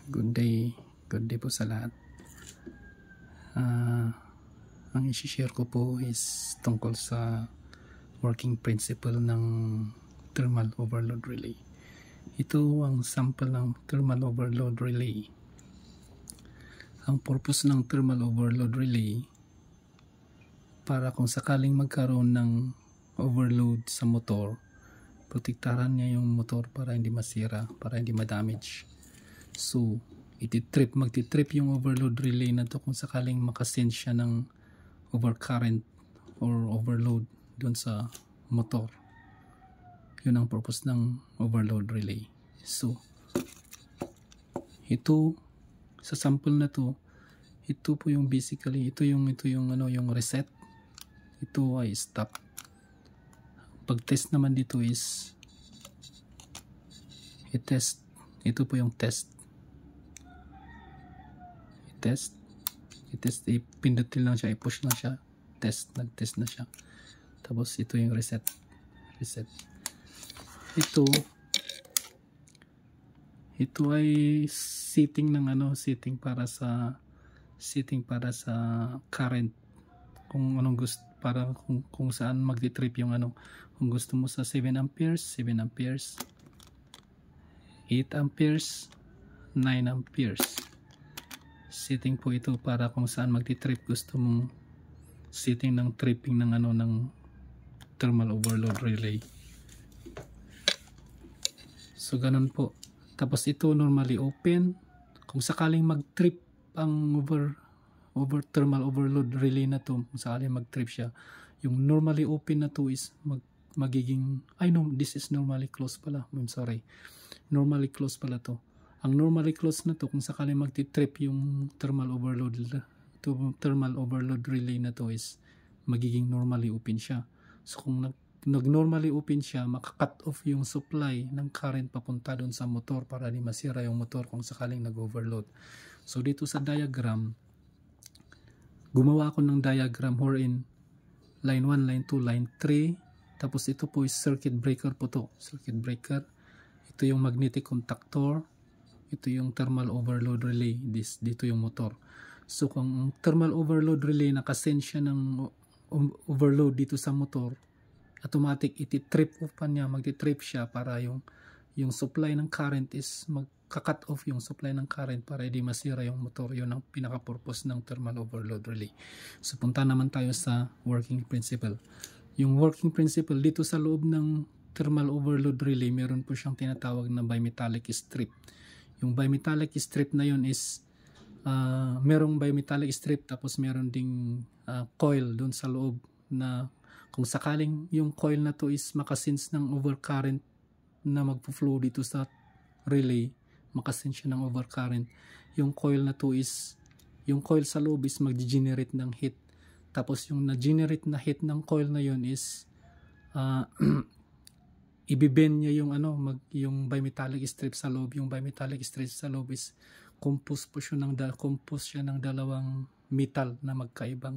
Good day po sa lahat. Ang isi-share ko po is tungkol sa working principle ng thermal overload relay. Ito ang sample ng thermal overload relay. Ang purpose ng thermal overload relay, para kung sakaling magkaroon ng overload sa motor, protektahan niya yung motor para hindi masira, para hindi ma-damage. So, magti-trip yung overload relay na to kung sakaling makasend siya ng overcurrent or overload dun sa motor. Yun ang purpose ng overload relay. So, ito sa sample na to, ito po yung basically, ito yung reset. Ito ay stop. Pag-test naman dito is i-test. Ito po yung test. I-test, ipindutin lang siya, i-push lang siya, nag-test na siya. Tapos ito yung reset. Ito ay setting ng setting para sa current, kung anong gusto, para kung saan magti-trip yung kung gusto mo sa 7 amperes, 8 amperes, 9 amperes. Setting po ito para kung saan magti-trip gusto mong setting ng tripping ng ng thermal overload relay. So ganun po. Tapos ito normally open. Kung sakaling mag-trip ang thermal overload relay na to, kung sakaling mag-trip siya, yung normally open na to is magiging, this is normally closed pala. I'm sorry. Normally closed pala to. Ang normally closed na to, kung sakaling magti-trip yung thermal overload relay na to, is magiging normally open siya. So kung nag-normally open siya, maka-cut off yung supply ng current papunta doon sa motor para di masira yung motor kung sakaling nag-overload. So dito sa diagram, gumawa ako ng diagram wherein line 1, line 2, line 3, tapos ito po is circuit breaker po to. Circuit breaker. Ito yung magnetic contactor. Ito yung thermal overload relay. Dito yung motor. So kung thermal overload relay nakasend siya ng overload dito sa motor, automatic iti-trip off pa niya, magti-trip siya para yung supply ng current is magka-cut off yung supply ng current para hindi masira yung motor. Yun ang pinaka-purpose ng thermal overload relay. So punta naman tayo sa working principle. Yung working principle dito sa loob ng thermal overload relay, meron po siyang tinatawag na bimetallic strip. Yung bimetallic strip na yun is merong bimetallic strip, tapos meron ding coil doon sa loob na kung sakaling yung coil na to is makasense ng overcurrent na magpo-flow dito sa relay, makasense siya ng overcurrent, yung coil na to is, yung coil sa loob is mag-generate ng heat. Tapos yung na-generate na heat ng coil na yun is ibibend niya yung yung bimetallic strip sa loob. Yung bimetallic strip sa loob is composed siya ng dalawang metal na magkaiba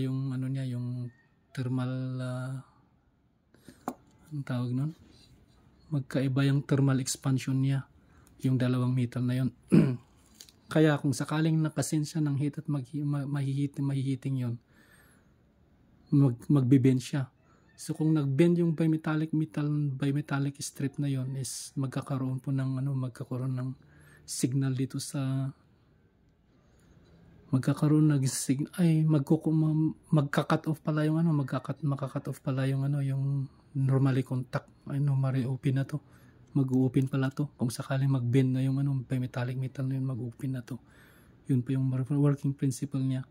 yung yung thermal ang tawag nun, magkaiba yung thermal expansion niya, yung dalawang metal na yun. Kaya kung sakaling nakasense siya ng heat at mahihiting yun, magbibend siya. So kung nag-bend yung bimetallic strip na yon, is magkakaroon ng signal dito sa magka-cut off pala yung magka-cut off pala yung yung normally contact, normally open na to. Mag-open pala to. Kung sakaling mag-bend na yung bimetallic metal na yun, mag-open na to. Yun po yung working principle niya.